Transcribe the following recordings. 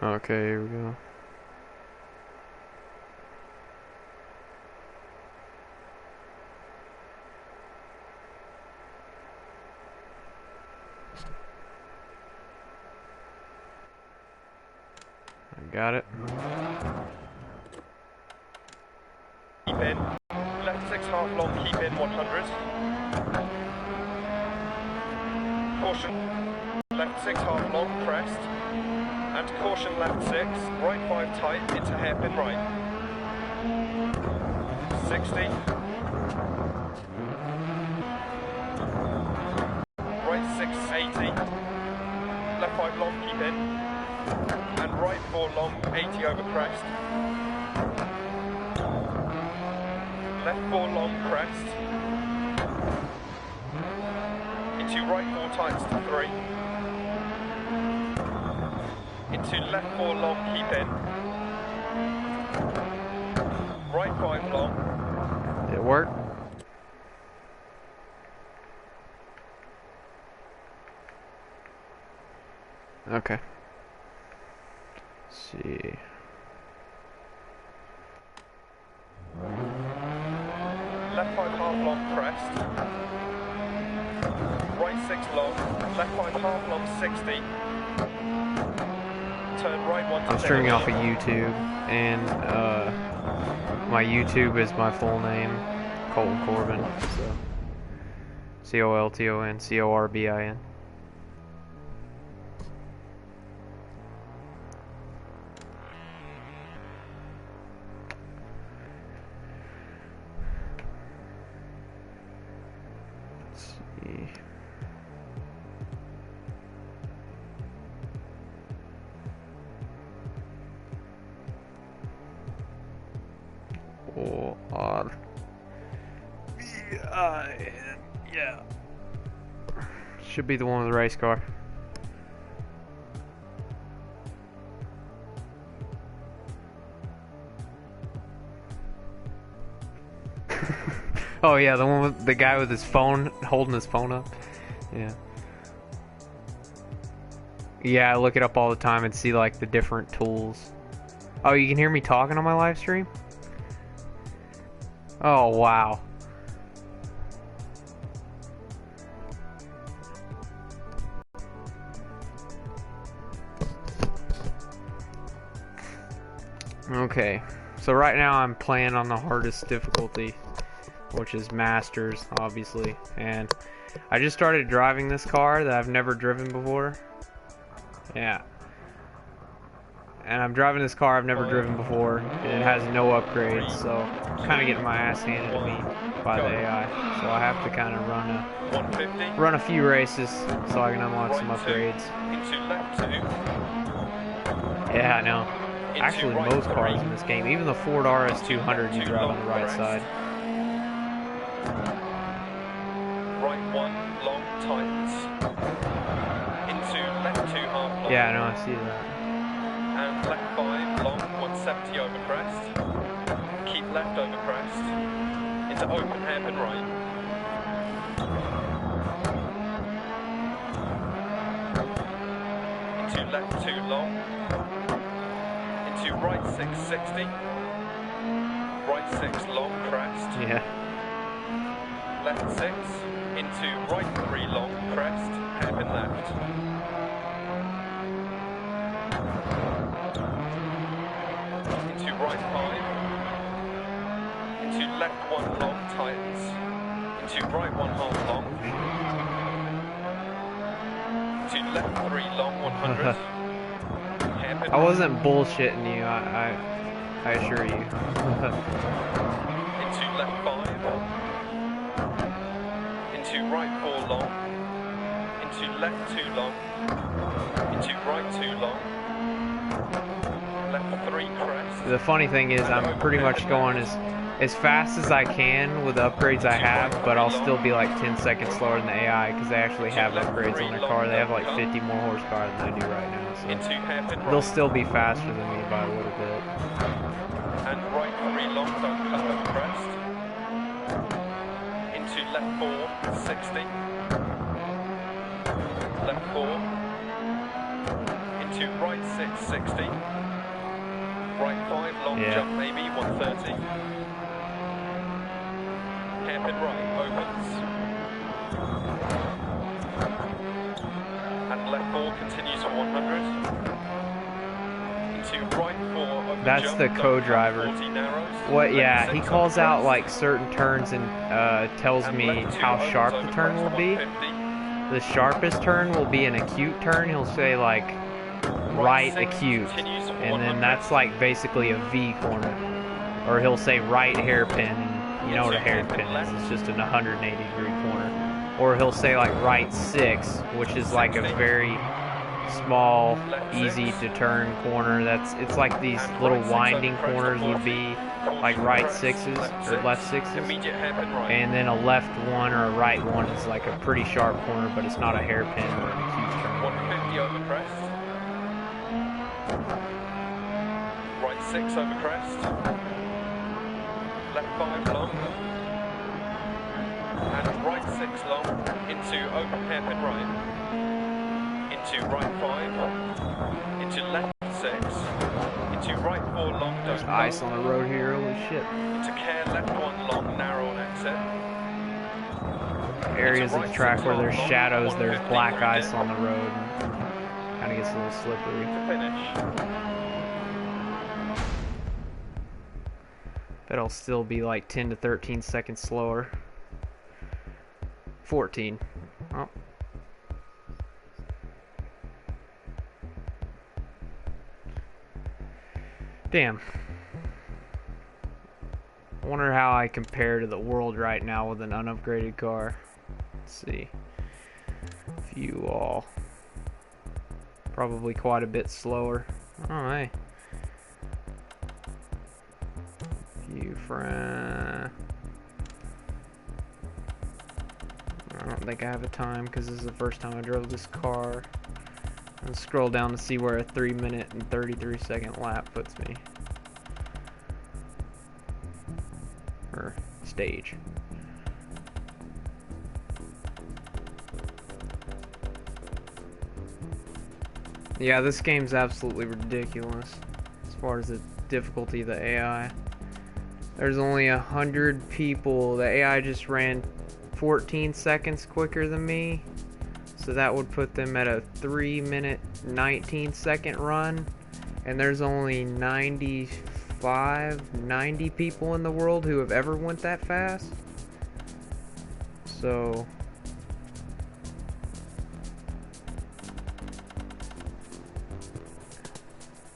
Okay, here we go. I got it. Keep in. Left 6 half long, keep in 100. Caution. Left 6 half long, crest. And caution left 6. Right 5 tight into hairpin right. 60. Right 6, 80. Left 5 long, keep in. And right 4 long, 80 over crest. Left 4 long, crest. Into right 4 tights to 3. Into left 4 long, keep in. Right 5 long. Did it work? Okay. Let's see. Left 5 half long, crest. Right 6 long. Left 5 half long, 60. Turn right 1 to I'm streaming off of YouTube, and my YouTube is my full name, Colton Corbin. So COLTON CORBIN. Let's see. Yeah. Should be the one with the race car. Oh yeah, the one with the guy with his phone, holding his phone up. Yeah. Yeah, I look it up all the time and see like the different tools. Oh, you can hear me talking on my live stream? Oh, wow. Okay, so right now I'm playing on the hardest difficulty, which is Masters, obviously, and I just started driving this car that I've never driven before. Yeah. And I'm driving this car I've never driven before, and it has no upgrades, so I'm kind of getting my ass handed to me by the AI. So I have to kind of run a few races so I can unlock some upgrades. Yeah, I know. Actually, most cars in this game, even the Ford RS200, you drive on the right side. Right 1 long tightens. Into left 2 half long. Yeah, I know, I see that. And left 5 long, 170 over crest. Keep left over crest. Into open hairpin right. Into left 2 long. Into right 660. Right 6 long crest. Yeah. Left 6. Into right 3 long crest. Hairpin left. Right 5, into left 1 long tightens, into right 1 half long, into left 3 long 100. I wasn't bullshitting you, I assure you. Into left 5, into right 4 long, into left 2 long, into right 2 long. Left 3 crest. The funny thing is I'm pretty much going as fast as I can with the upgrades I have, but I'll still be like 10 seconds slower than the AI because they actually have upgrades on their car. They have like 50 more horsepower than I do right now, so they'll still be faster than me by a little bit. And right 3 long, don't cut over crest. Into left 4, 60. Left 4. into right 6, 60. Right 5, long jump maybe, 130. Hairpin right, opens. And left 4 continues for 100. Into right 4 over That's jump, the co-driver. What? Yeah, he calls out like certain turns and tells me how sharp the turn will be. The sharpest turn will be an acute turn. He'll say like right acute, and then that's like basically a V corner. Or he'll say right hairpin, and you know what a hairpin is. It's just an 180-degree corner. Or he'll say like right 6, which is like a very small, easy to turn corner. It's like these little winding corners would be like right 6s or left 6s, and then a left 1 or a right 1 is like a pretty sharp corner, but it's not a hairpin or an acute turn. 150 over crest. Right 6 over crest. Left 5 long. And right 6 long into open hairpin right. Into right 5, into left 6, into right 4 long, There's ice on the road here, holy shit. Into care left 1 long, narrow on exit. Areas of the track where there's shadows, there's black ice on the road, and kind of gets a little slippery. To finish. Bet I'll still be like 10 to 13 seconds slower. 14. Oh. Damn. I wonder how I compare to the world right now with an unupgraded car. Let's see. View all. Probably quite a bit slower. Oh, hey. View front. I don't think I have a time because this is the first time I drove this car. I'll scroll down to see where a 3-minute and 33-second lap puts me. Or stage. Yeah, this game's absolutely ridiculous as far as the difficulty of the AI. There's only 100 people. The AI just ran 14 seconds quicker than me. So that would put them at a 3-minute, 19-second run. And there's only 90 people in the world who have ever went that fast. So...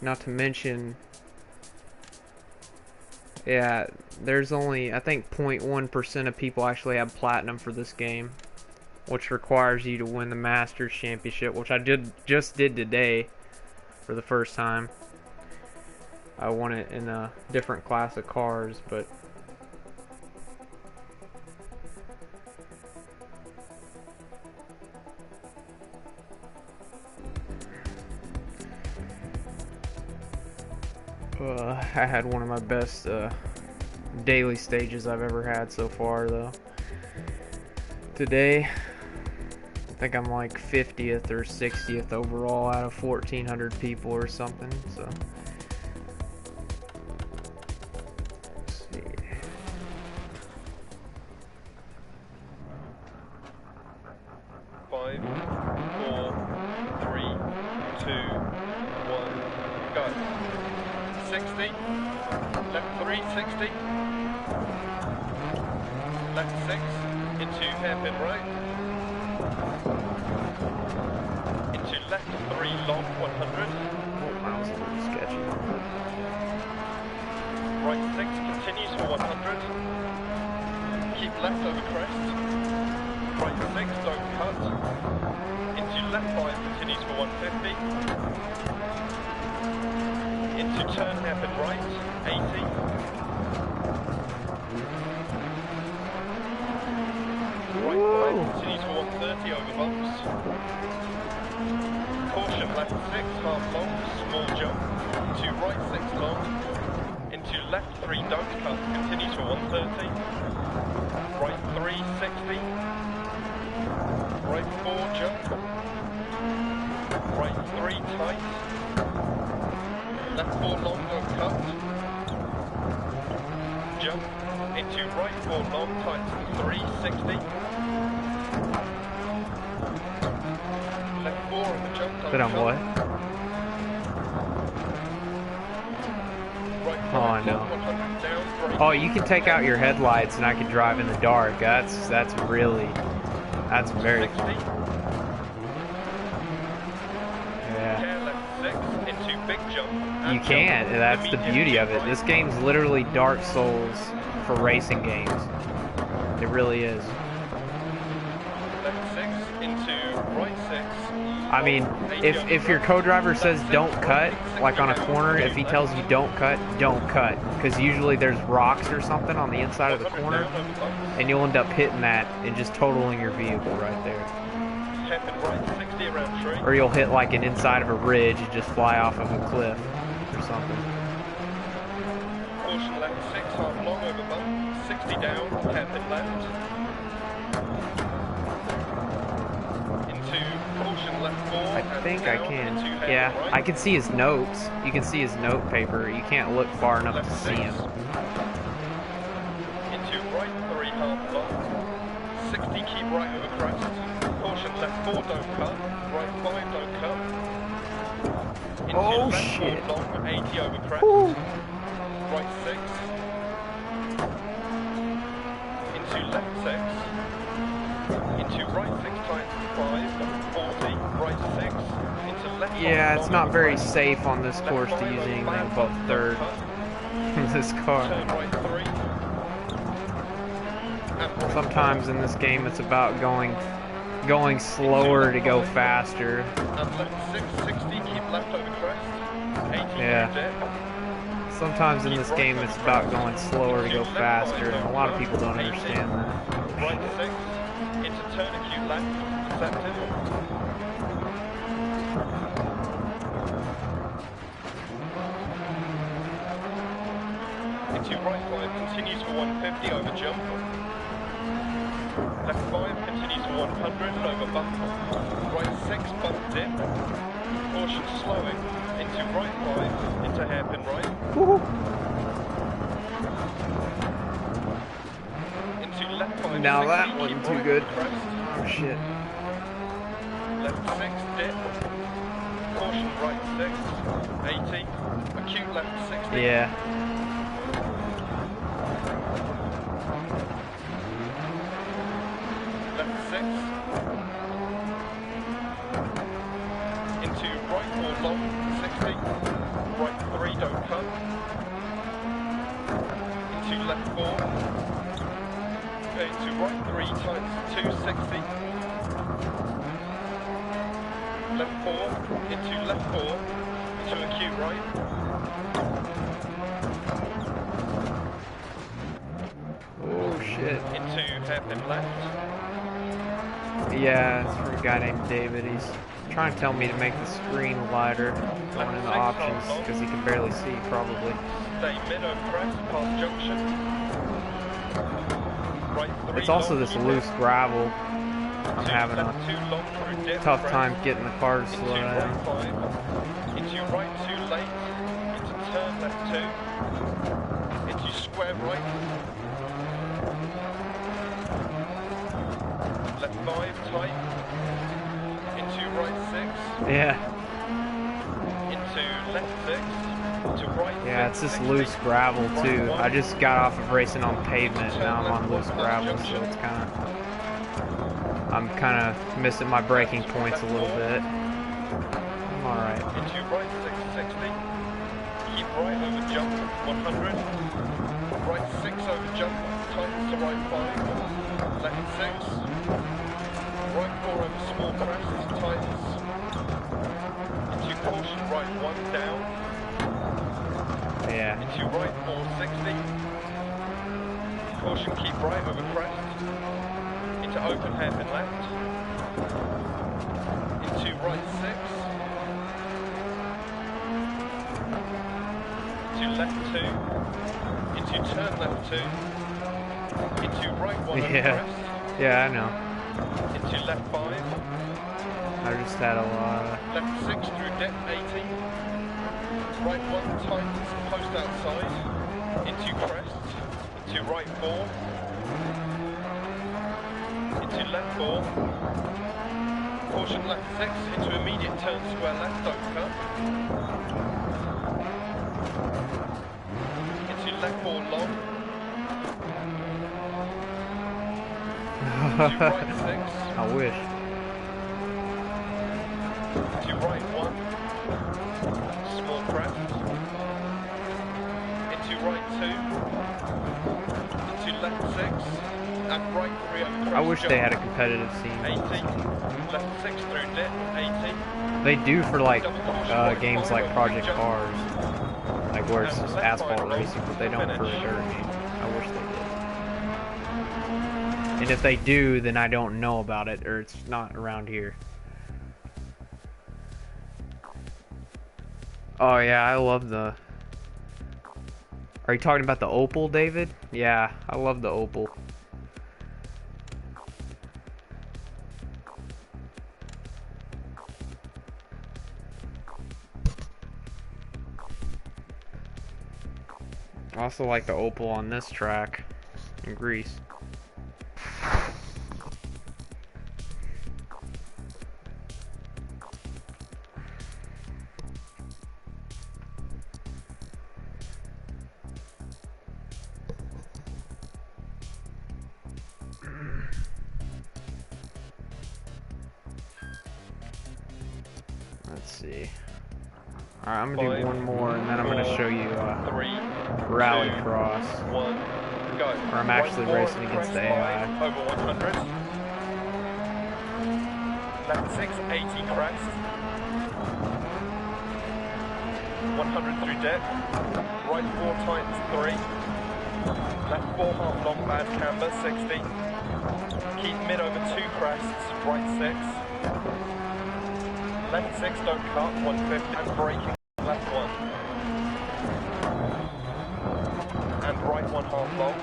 not to mention... yeah, there's only, I think 0.1% of people actually have platinum for this game, which requires you to win the Masters Championship, which I just did today for the first time. I won it in a different class of cars, but I had one of my best daily stages I've ever had so far, though. Today, I think I'm like 50th or 60th overall out of 1,400 people or something, so. Let's see. Five, 4, 3, 2, 1, go. 60, left 3, 60, left 6, into hairpin right, into left 3 long 100, That was a little sketchy. right 6 continues for 100, keep left over crest, right 6 don't cut, into left 5 continues for 150, into turn hairpin right, 80. Right 5 continues for 130 over bumps. Caution left 6 half long, small jump. Into right 6 long. Into left 3 don't cut, continues for 130. Right 3 60. Right 4 jump. Right 3 tight. into right 4 long, tightens 360. Left 4 on the jump. But on what? Right Oh, I 5 know. long, 100 down, brake. Oh, you can take out your headlights and I can drive in the dark. That's very 60. yeah. Hair left 6 into big jump. You and can. jump. That's the Immediate beauty of it. right. This game's literally Dark Souls for racing games. It really is. Left 6 into right 6. I mean, if your co-driver says don't cut, like on a corner, if he tells you don't cut, because usually there's rocks or something on the inside of the corner, and you'll end up hitting that and just totaling your vehicle right there. Hairpin right 60 around tree. Or you'll hit like an inside of a ridge and just fly off of a cliff or something. Caution left 6 half long over bump. 60 down. Hairpin left. Into caution left 4. I think I can. Into hairpin Yeah, right. I can see his notes. You can see his note paper. You can't look far enough to see him. Into right 3 half long. 60 keep right over crest. Caution left 4 don't cut. Right 5 don't cut. Into Oh, left shit. 4 long 80 over crest. Woo. Right 6. Into left 6. Into right 6 times 5. 40. Right 6. Into left 5 Yeah, it's long not over very crest. safe on this Left course to 5 use over anything flat, above don't third. cut. This car. Turn right 3. And right Sometimes in this game it's about going slower to go faster. And left 6, 60, keep left over crest. 80 Yeah. through dip. Sometimes in this game it's about going slower to go faster, and a lot of people don't understand that. Right 6, into turn acute left, accepted. Into right 5, continues for 150 over jump. Left 5, continues for 100 over bump. Right 6, bump dip. Caution slowing. Into right 5, into hairpin right. Into left 5, Now 60, that keep wasn't too right good. over crest. Oh shit. Left 6, dip. Caution right 6, 80. Acute left 60. Yeah. Left 6. Into right 4 long, 60. Right 3 don't cut. Into left 4. Into right 3 times 260. Left 4. Into left 4. Into acute right. Oh shit. Into hairpin left. Yeah, it's from a guy named David. He's trying to tell me to make the screen lighter going into options because he can barely see, probably. Stay mid over crest, past junction. Right 3 It's also long, this keep loose left. gravel. I'm Two having left, a 2 long through dip, tough crest. time getting the car to Into slow right down. 5. Into right 2 late. Into turn left 2. Into square right. Left 5 tight. Into right 6. Yeah. Into left 6. To right 6. Yeah, it's this 60. loose gravel Right too. 1. I just got off of racing on pavement, now I'm on loose gravel, so it's I'm kind of missing my braking points a little bit. I'm alright. Into right 660. Keep right over jump 100. Right 6 over jump. Tightens to right 5. Left 6. Right 4 over small crest. Tightens. Into caution right 1 down. Yeah. Into right 460. Caution keep right over crest. Into open hairpin left. Into right 6. Into left 2. Into turn left 2. Into right 1 over Yeah. crest. Yeah, I know. Into left 5. I just had a lot of... Left 6 through dip 80. Right 1 tightens post outside. Into crest. into right 4, into left 4, caution left 6, into immediate turn square left, don't cut, into left 4 long, into right 6, I wish. into right 1, small crest, into right 2, into left 6, and right 3 over crest. I wish jump. they had a competitive scene. 80, left 6 through dip, 80. They do for like Double caution, right games 5 like over Project jump. Cars, like where it's And just left asphalt 5 long, racing, but they don't for a finish. dirt game. I wish they did. And if they do, then I don't know about it, or it's not around here. Oh yeah, I love the... Are you talking about the Opal, David? Yeah, I love the Opal. I also like the Opal on this track in Greece. Let's see. Alright, I'm gonna do one more and then I'm gonna show you 3, Rally 2, Cross. 1, go. Where I'm actually racing against the AI. Over 100. Left 6, 80 crest. 100 through dip. Right 4 tightens 3. Left 4 half long bad camber, 60. Keep mid over 2 crests, right 6. Left 6, don't cut, 150. And braking, left 1. And right 1 half long.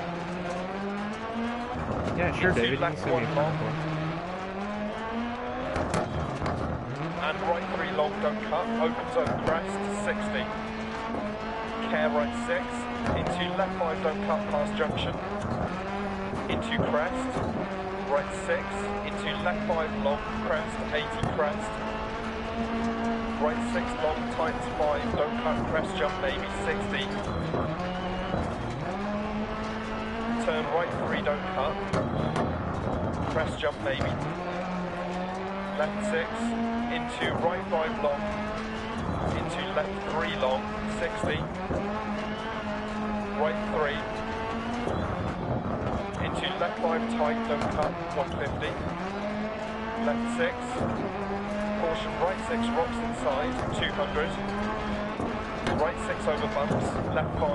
Yeah, sure, Into David. You can left send me 1 a long. phone And right 3 long, don't cut. Opens over crest, 60. Care right 6. Into left 5, don't cut past junction. Into crest. Right 6. Into left 5 long, crest, 80 crest. Right 6 long, tightens 5, don't cut, crest jump maybe, 60. Turn right 3, don't cut. Crest jump maybe. Left 6, into right 5 long, into left 3 long, 60. Right 3, into left 5 tight, don't cut, 150. Left 6. Caution, right 6 rocks inside, 200. Right 6 over bumps, left 5,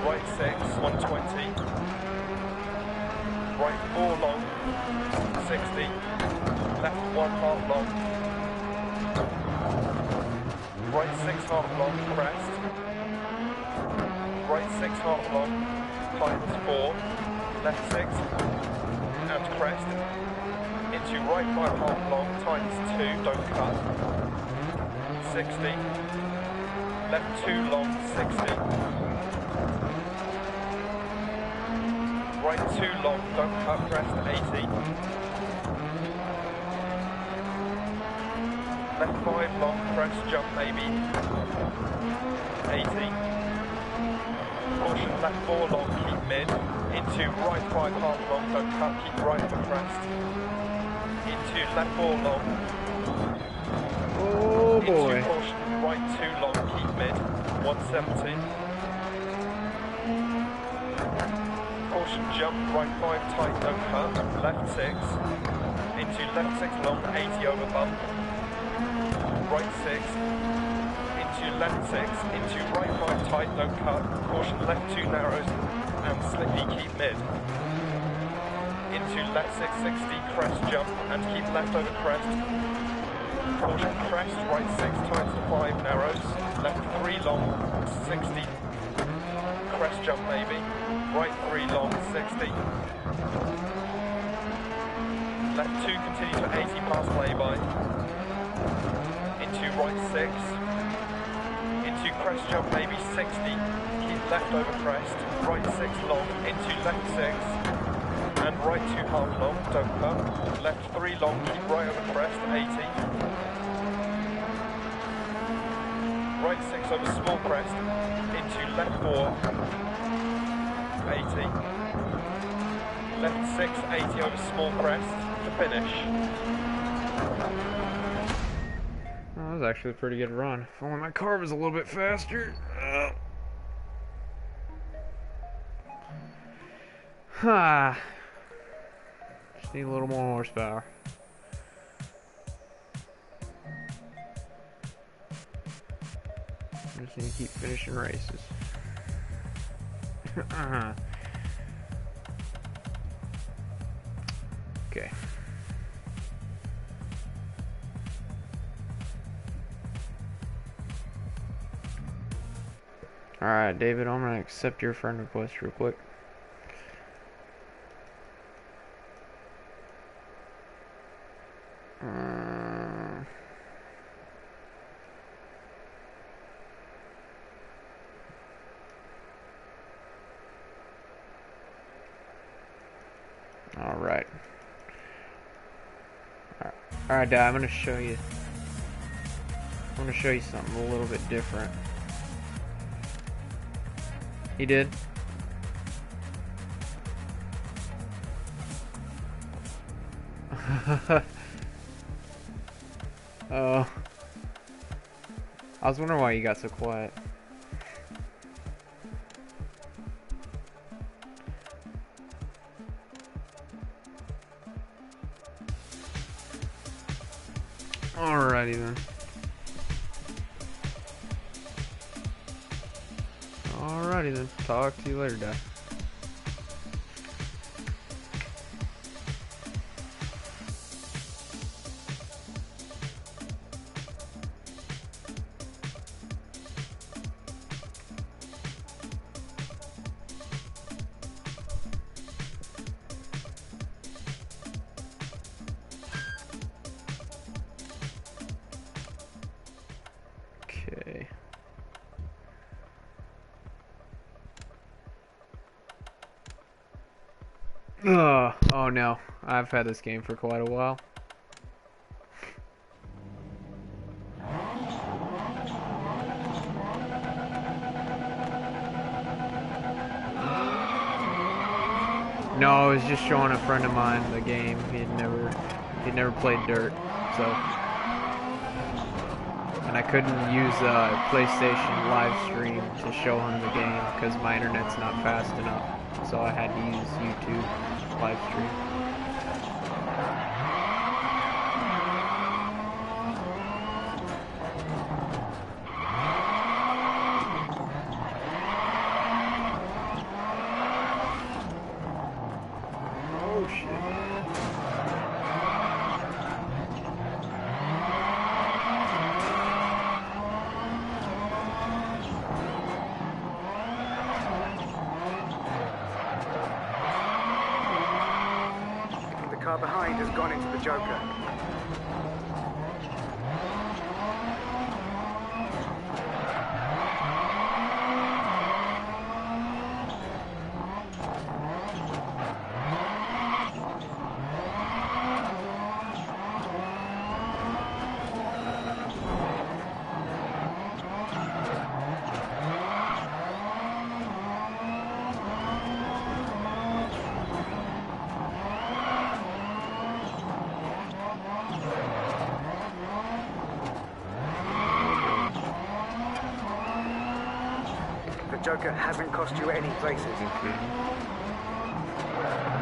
right 6, 120. Right 4 long, 60. Left 1 half long. Right 6 half long, crest. Right 6 half long, tightens 4. Left 6, and crest. Into right 5 half long, tightens 2, don't cut. 60. Left 2 long, 60. Right 2 long, don't cut, crest, 80. Left 5 long, crest, jump maybe. 80. Caution, left 4 long, keep mid. Into right 5 half long, don't cut, keep right of the crest. Into left 4 long. Oh boy. Into caution, right 2 long, keep mid, 170. Caution jump, right 5 tight, don't cut, left 6. Into left 6 long, 80 over bump. Right 6. Into left 6, into right 5 tight, don't cut. Caution left 2 narrows, and slippy, keep mid. Into left 6, 60, crest jump, and keep left over crest. Caution crest, right 6 times to 5 narrows, left 3 long, 60. Crest jump maybe, right 3 long, 60. Left 2 continue to 80 past lay-by. Into right 6. Into crest jump maybe 60, keep left over crest, right 6 long, into left 6, and right 2 half long, don't cut, left 3 long, keep right over crest, 80, right 6 over small crest, into left 4, 80, left 6, 80 over small crest, to finish. That was actually a pretty good run. If only my car was a little bit faster. Just need a little more horsepower. Just need to keep finishing races. Okay. Alright, David, I'm gonna accept your friend request real quick. Alright. Alright, Dad, I'm gonna show you. I'm gonna show you something a little bit different. He did? Oh. I was wondering why you got so quiet. Alrighty then. Alrighty then. Talk to you later, Dad. Okay. Oh no, I've had this game for quite a while. No, I was just showing a friend of mine the game. He'd never played Dirt, so, and I couldn't use PlayStation live stream to show him the game because my internet's not fast enough. So I had to use YouTube live stream. Oh shit. The car behind has gone into the Joker. The Joker hasn't cost you any places. Okay.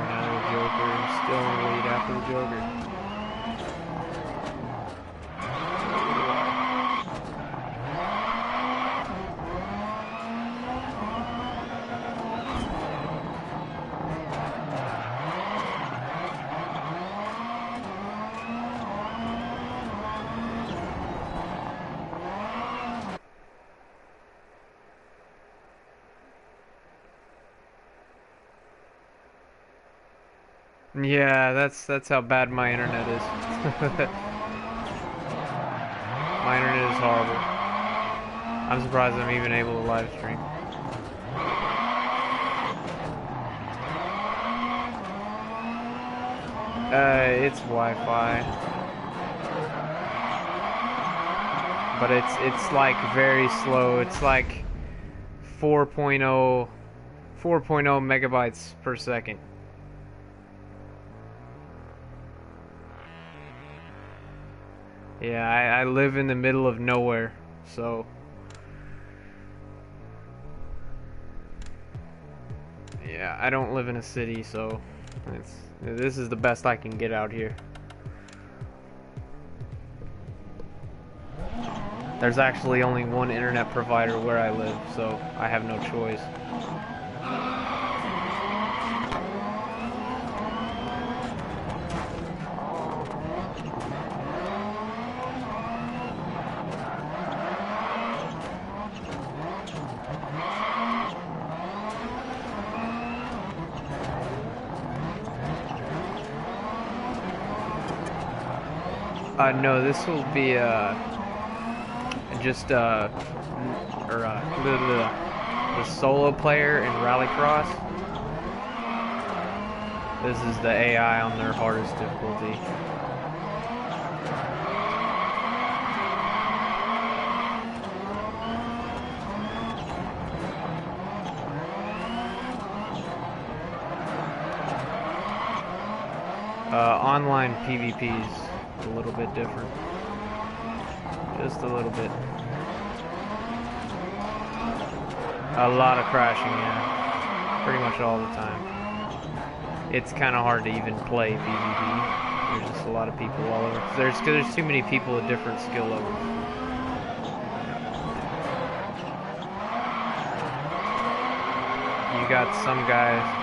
Now the Joker is still in the lead after the Joker. Yeah, that's how bad my internet is. My internet is horrible. I'm surprised I'm even able to live stream. It's Wi-Fi, but it's like very slow. It's like 4.0 megabytes per second. Yeah, I live in the middle of nowhere, so yeah, I don't live in a city, so this is the best I can get out here. There's actually only one internet provider where I live, so I have no choice. No, this will be just the solo player in Rallycross. This is the AI on their hardest difficulty. Online PvP's a little bit different. Just a little bit. A lot of crashing, yeah. Pretty much all the time. It's kind of hard to even play PvP. There's just a lot of people all over. There's too many people with different skill levels. You got some guys.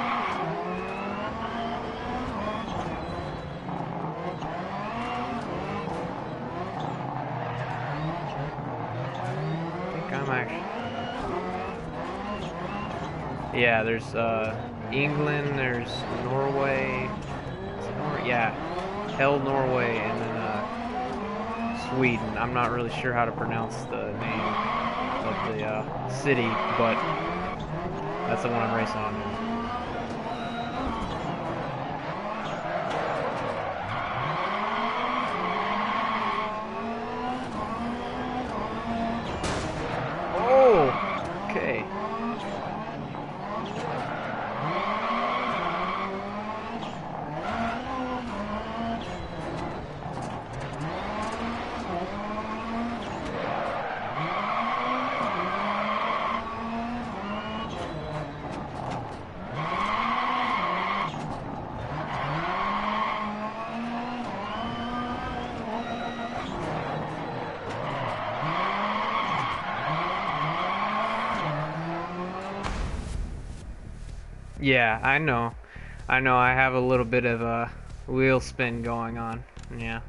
Yeah, there's England, there's Norway, yeah, Norway, and then Sweden. I'm not really sure how to pronounce the name of the city, but that's the one I'm racing on. Oh, okay. Yeah, I know. I have a little bit of a wheel spin going on. Yeah.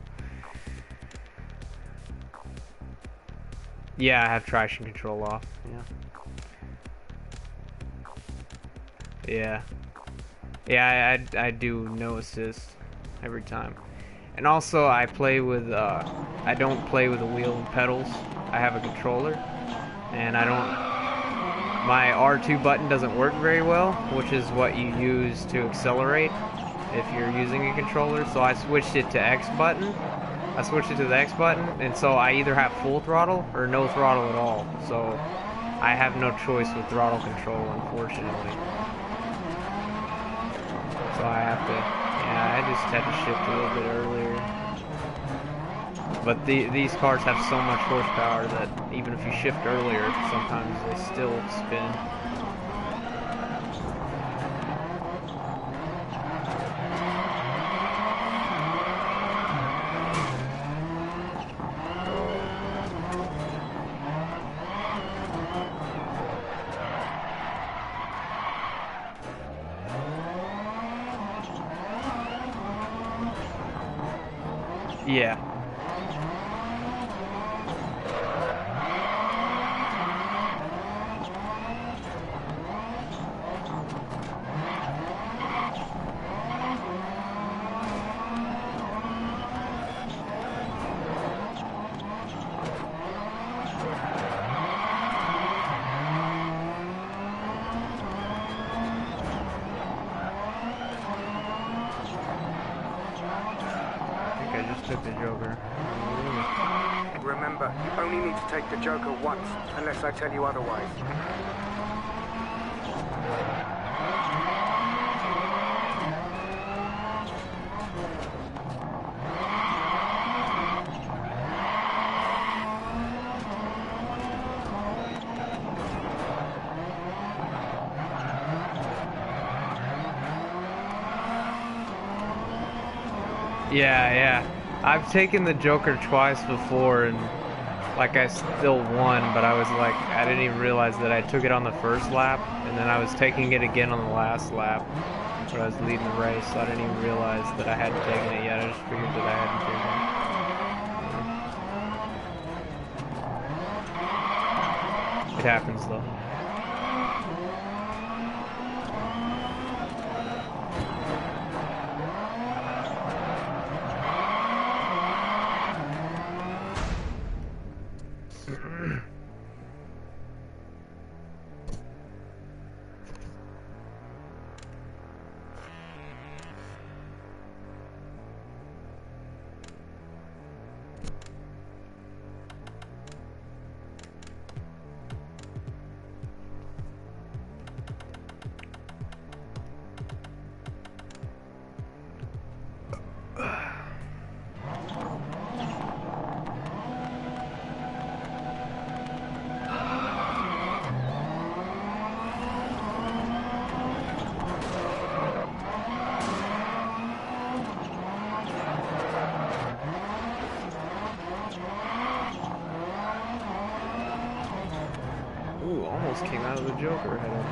Yeah, I have traction control off. Yeah. Yeah, I do no assist every time. And also, I play with I don't play with the wheel and pedals. I have a controller, and my R2 button doesn't work very well, which is what you use to accelerate if you're using a controller. So I switched it to X button. I switched it to the X button, and so I either have full throttle or no throttle at all. So I have no choice with throttle control, unfortunately. So I have to, yeah, I just had to shift a little bit earlier. But these cars have so much horsepower that even if you shift earlier, sometimes they still spin. Yeah. just took the Joker. Remember, you only need to take the Joker once, unless I tell you otherwise. Yeah. I've taken the Joker twice before, and like I still won, but I was like, I didn't even realize that I took it on the first lap, and then I was taking it again on the last lap, but I was leading the race, so I didn't even realize that I hadn't taken it yet. I just figured that I hadn't taken it. It happens though. Ooh, almost came out of the Joker header.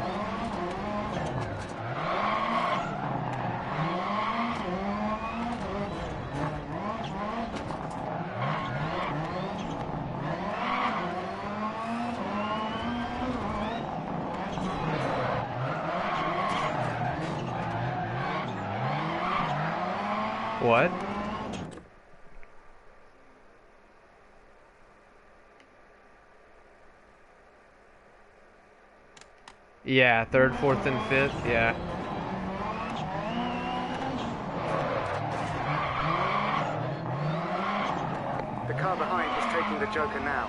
What? Yeah, third, fourth, and fifth, yeah. The car behind is taking the Joker now.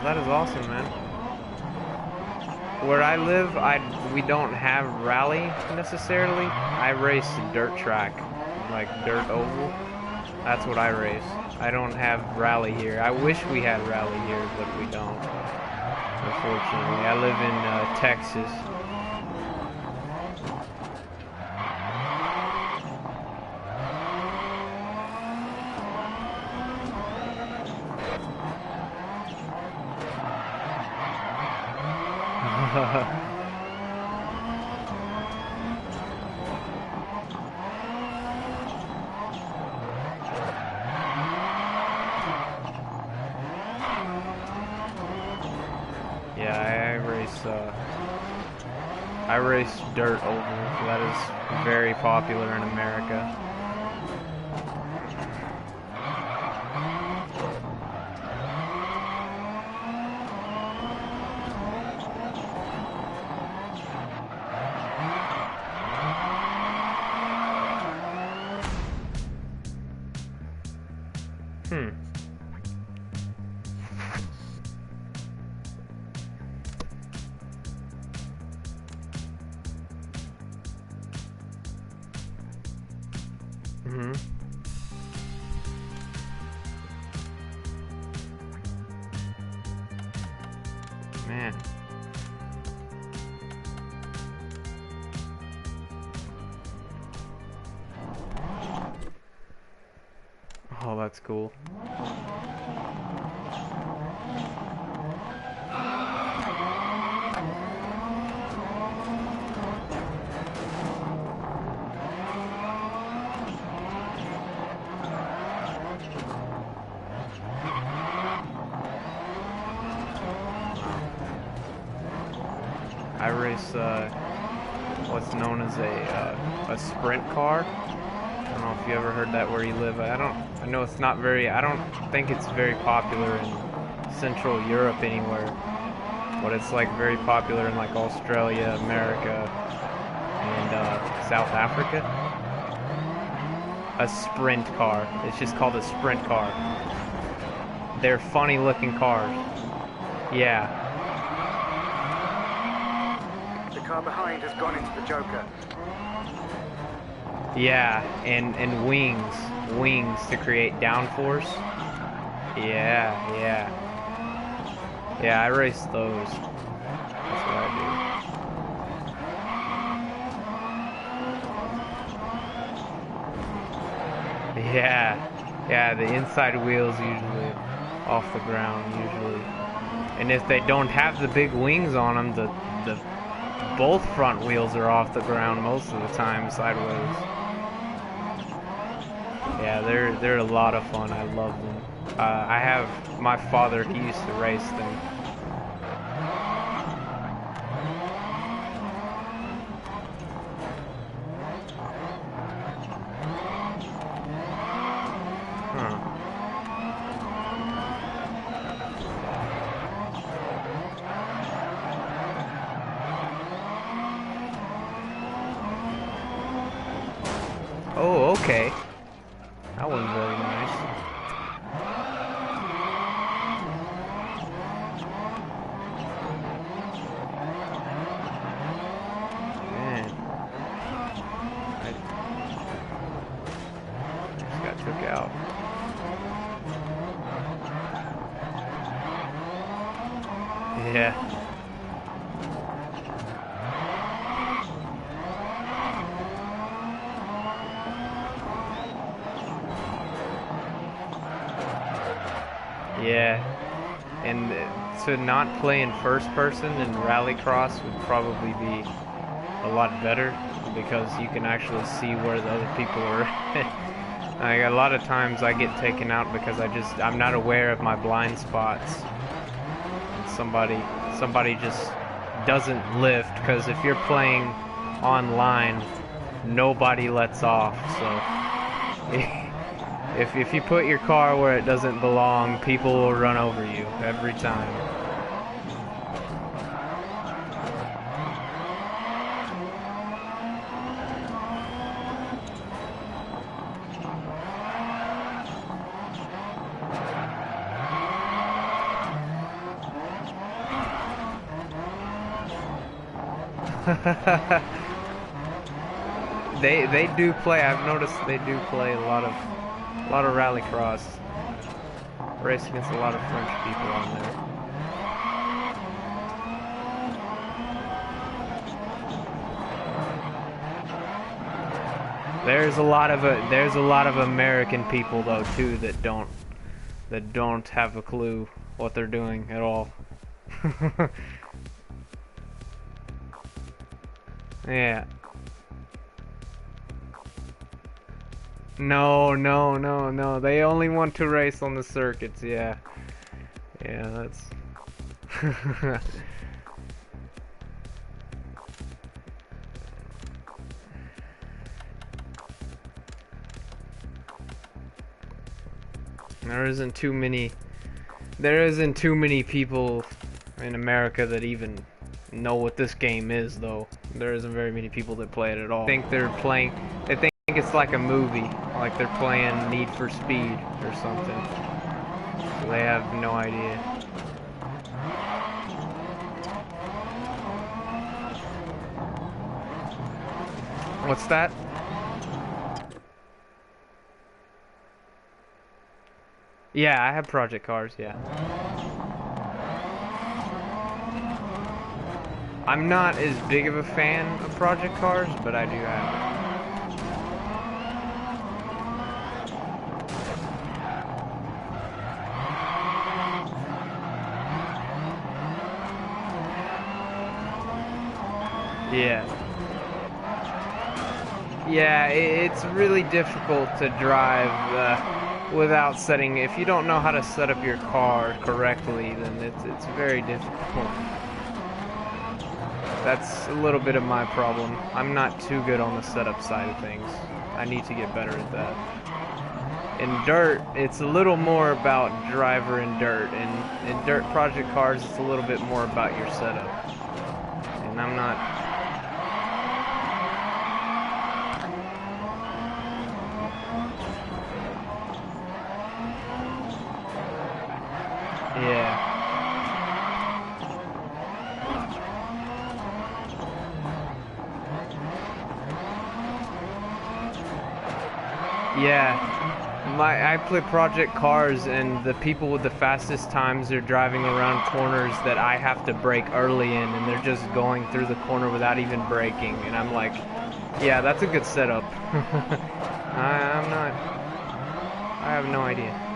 That is awesome, man. Where I live, we don't have rally necessarily. I race dirt track, like dirt oval. That's what I race. I don't have rally here. I wish we had rally here, but we don't. Unfortunately, I live in Texas. Yeah, I race dirt oval. That is very popular in America. Man. Oh, that's cool. I race what's known as a sprint car. I don't know if you ever heard that where you live. I know it's not very. I don't think it's very popular in Central Europe anywhere, but it's like very popular in like Australia, America, and South Africa. A sprint car. It's just called a sprint car. They're funny looking cars. Yeah. The car behind has gone into the Joker. Yeah, and wings to create downforce. Yeah. Yeah, I race those. That's what I do. Yeah, the inside wheels usually off the ground usually. And if they don't have the big wings on them, the both front wheels are off the ground most of the time sideways. Yeah, they're a lot of fun. I love them. I have my father. He used to race them. Oh, okay. That wasn't very nice. Man. I just got took out. Yeah. Yeah, and to not play in first person in rallycross would probably be a lot better because you can actually see where the other people are. Like a lot of times I get taken out because I'm not aware of my blind spots. And somebody just doesn't lift, because if you're playing online, nobody lets off. So if you put your car where it doesn't belong, people will run over you every time. They do play. I've noticed they do play a lot of rallycross. Race against a lot of French people on there. There's a lot of American people though too that don't have a clue what they're doing at all. Yeah. No. They only want to race on the circuits, yeah. Yeah, that's... There isn't too many people in America that even know what this game is, though. There isn't very many people that play it at all. They think it's like a movie, like they're playing Need for Speed or something. So they have no idea. What's that? Yeah, I have project cars, yeah. I'm not as big of a fan of project cars, but I do have it. Yeah, it's really difficult to drive without setting. If you don't know how to set up your car correctly, then it's very difficult. That's a little bit of my problem. I'm not too good on the setup side of things. I need to get better at that. In dirt, it's a little more about driver and dirt, and in dirt project cars, it's a little bit more about your setup. And I'm not... Yeah. Yeah. I play project cars, and the people with the fastest times are driving around corners that I have to brake early in, and they're just going through the corner without even braking, and I'm like, yeah, that's a good setup. I'm not... I have no idea.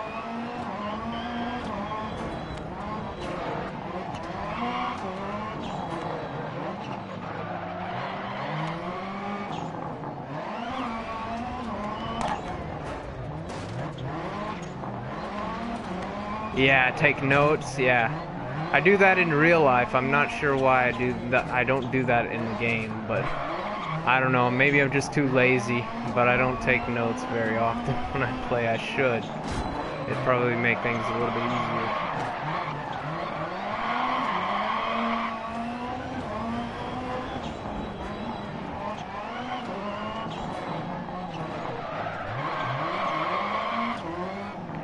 Yeah, take notes, yeah. I do that in real life. I'm not sure why I do that. I don't do that in the game, but I don't know. Maybe I'm just too lazy, but I don't take notes very often when I play. I should. It'd probably make things a little bit easier.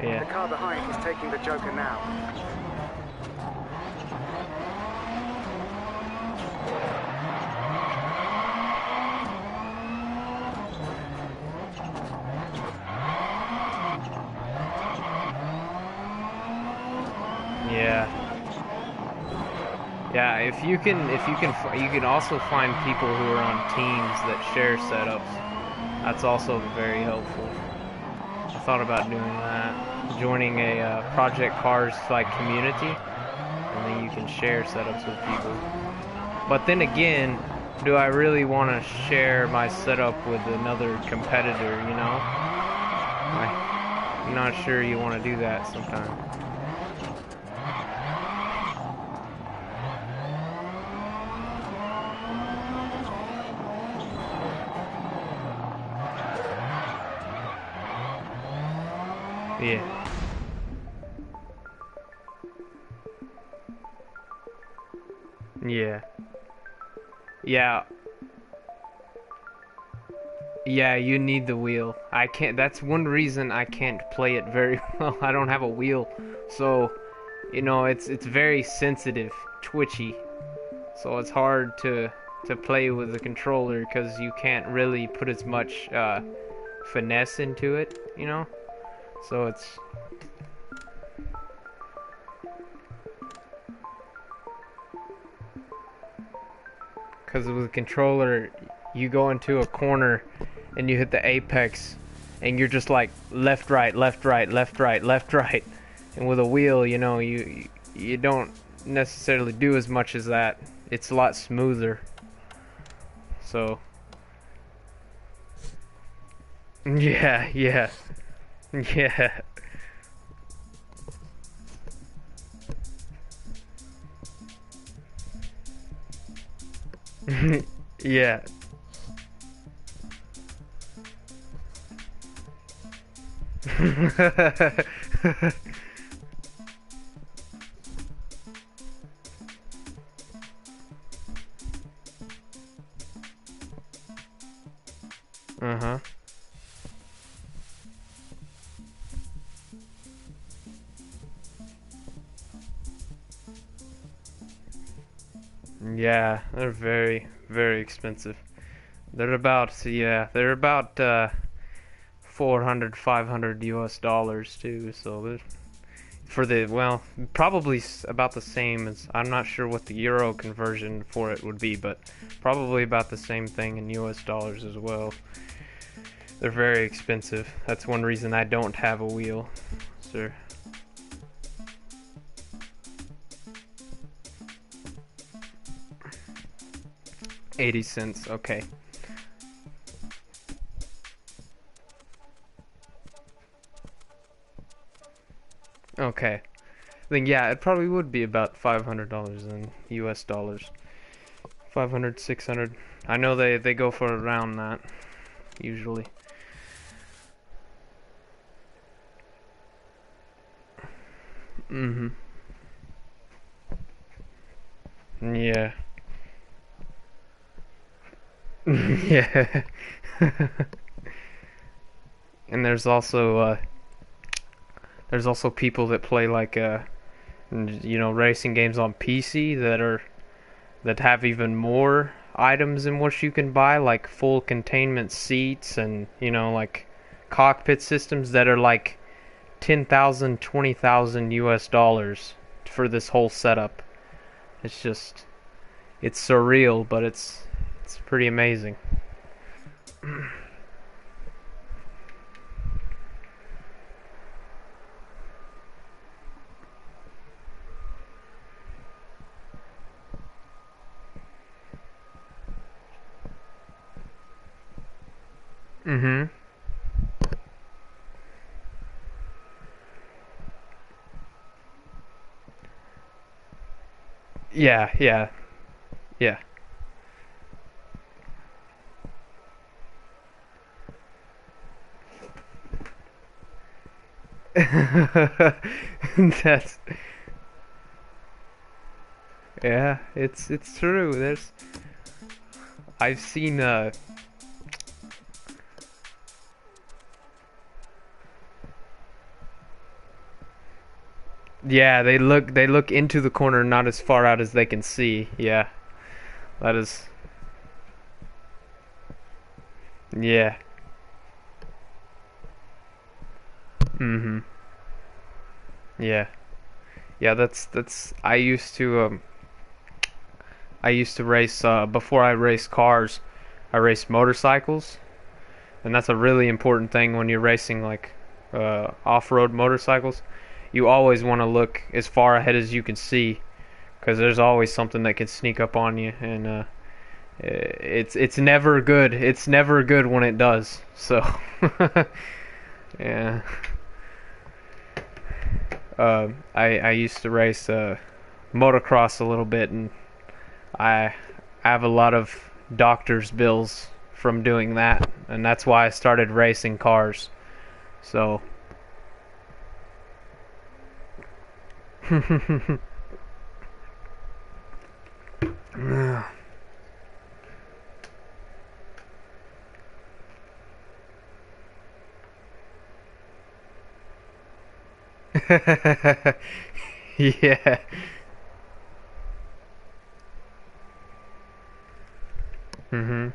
Yeah. The car behind is taking the Joker now. Yeah. Yeah, you can also find people who are on teams that share setups. That's also very helpful. I thought about doing that. Joining a Project Cars like community, and then you can share setups with people. But then again, do I really want to share my setup with another competitor, you know? I'm not sure you want to do that sometimes. Yeah. Yeah. Yeah. Yeah, you need the wheel. I can't, that's one reason I can't play it very well. I don't have a wheel. So, you know, it's very sensitive, twitchy. So it's hard to play with the controller because you can't really put as much finesse into it, you know? So it's... Because with a controller, you go into a corner and you hit the apex and you're just like left, right, left, right, left, right, left, right. And with a wheel, you know, you don't necessarily do as much as that. It's a lot smoother. So... Yeah, yeah. Yeah. Yeah. Uh-huh. Yeah, they're very, very expensive. They're about, yeah, they're about 400, 500 US dollars too, so they're, for the, well, probably about the same as, I'm not sure what the euro conversion for it would be, but probably about the same thing in US dollars as well. They're very expensive. That's one reason I don't have a wheel, sir. $0.80, okay. Okay. Then yeah, it probably would be about $500 in US dollars 500, 600. I know they go for around that usually. Mhm. Yeah. Yeah. And there's also people that play like racing games on PC that have even more items than what you can buy, like full containment seats and like cockpit systems that are like 10,000, 20,000 US dollars for this whole setup. It's surreal, but it's pretty amazing. Mhm. Yeah, yeah, yeah. That's yeah, it's true. I've seen yeah, they look into the corner not as far out as they can see. Yeah. That is yeah. Mhm. Yeah. Yeah, that's I used to race before I raced cars, I raced motorcycles, and that's a really important thing when you're racing like off-road motorcycles. You always want to look as far ahead as you can see because there's always something that can sneak up on you, and it's never good. It's never good when it does. So yeah. I used to race motocross a little bit, and I have a lot of doctor's bills from doing that, and that's why I started racing cars. So yeah. Mhm.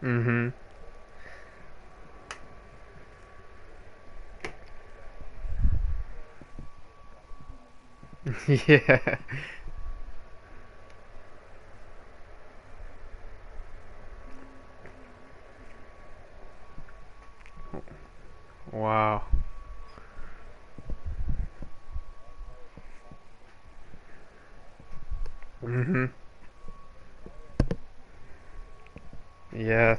Mhm. Yeah. Wow. Mhm. Yeah.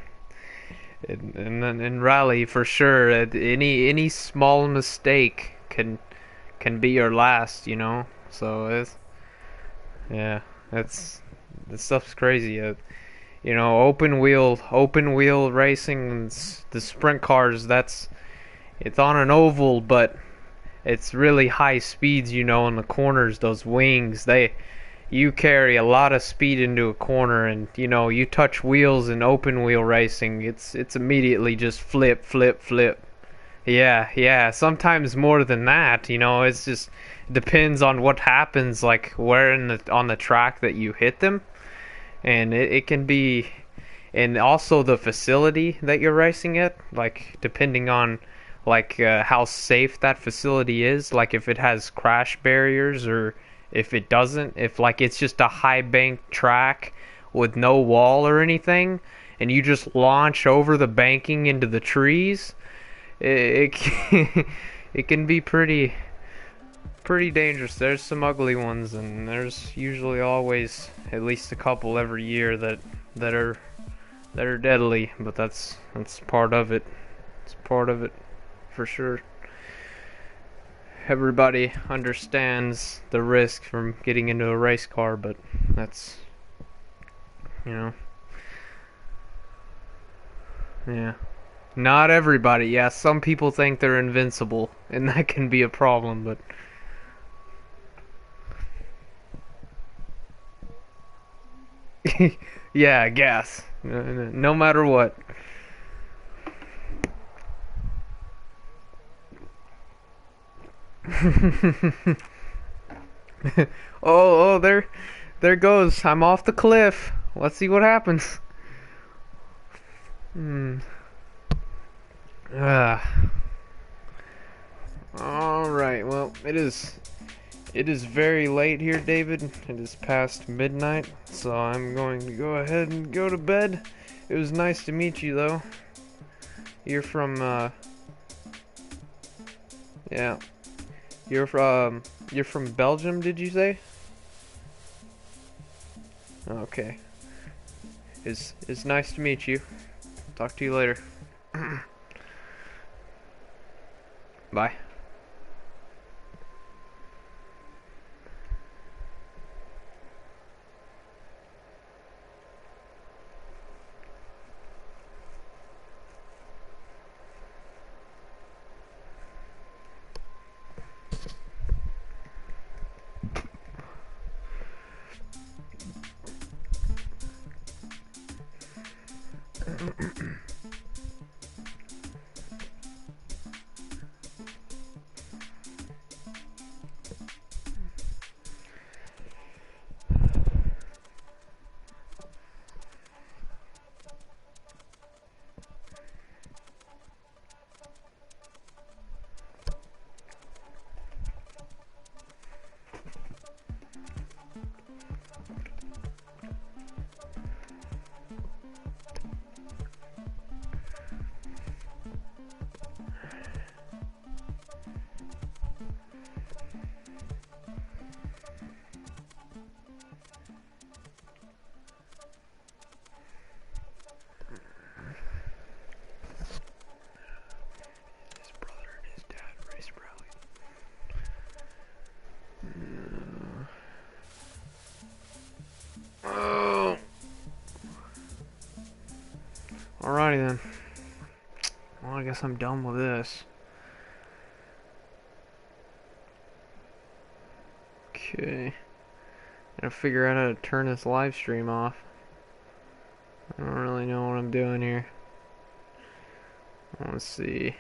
And then in rally for sure, any small mistake can be your last, So it's yeah, that's this stuff's crazy. Open wheel racing, and the sprint cars. It's on an oval, but it's really high speeds. In the corners, those wings, you carry a lot of speed into a corner, and you touch wheels in open wheel racing. It's immediately just flip, flip, flip. Yeah, yeah. Sometimes more than that. It's just depends on what happens, like where on the track that you hit them, and it can be, and also the facility that you're racing at, like depending on like how safe that facility is, like if it has crash barriers or if it doesn't, if like it's just a high bank track with no wall or anything, and you just launch over the banking into the trees, it can, it can be pretty dangerous. There's some ugly ones, and there's usually always at least a couple every year that are that are deadly, but that's part of it. It's part of it for sure. Everybody understands the risk from getting into a race car, but that's, you know, yeah. Not everybody. Yeah, some people think they're invincible, and that can be a problem, but yeah, gas. No matter what. Oh, there goes. I'm off the cliff. Let's see what happens. Alright, well, it is very late here, David. It is past midnight, so I'm going to go ahead and go to bed. It was nice to meet you, though. You're from, yeah. You're from Belgium, did you say? Okay. It's nice to meet you. Talk to you later. Bye. Alrighty then. Well, I guess I'm done with this. Okay. Gotta figure out how to turn this live stream off. I don't really know what I'm doing here. Let's see.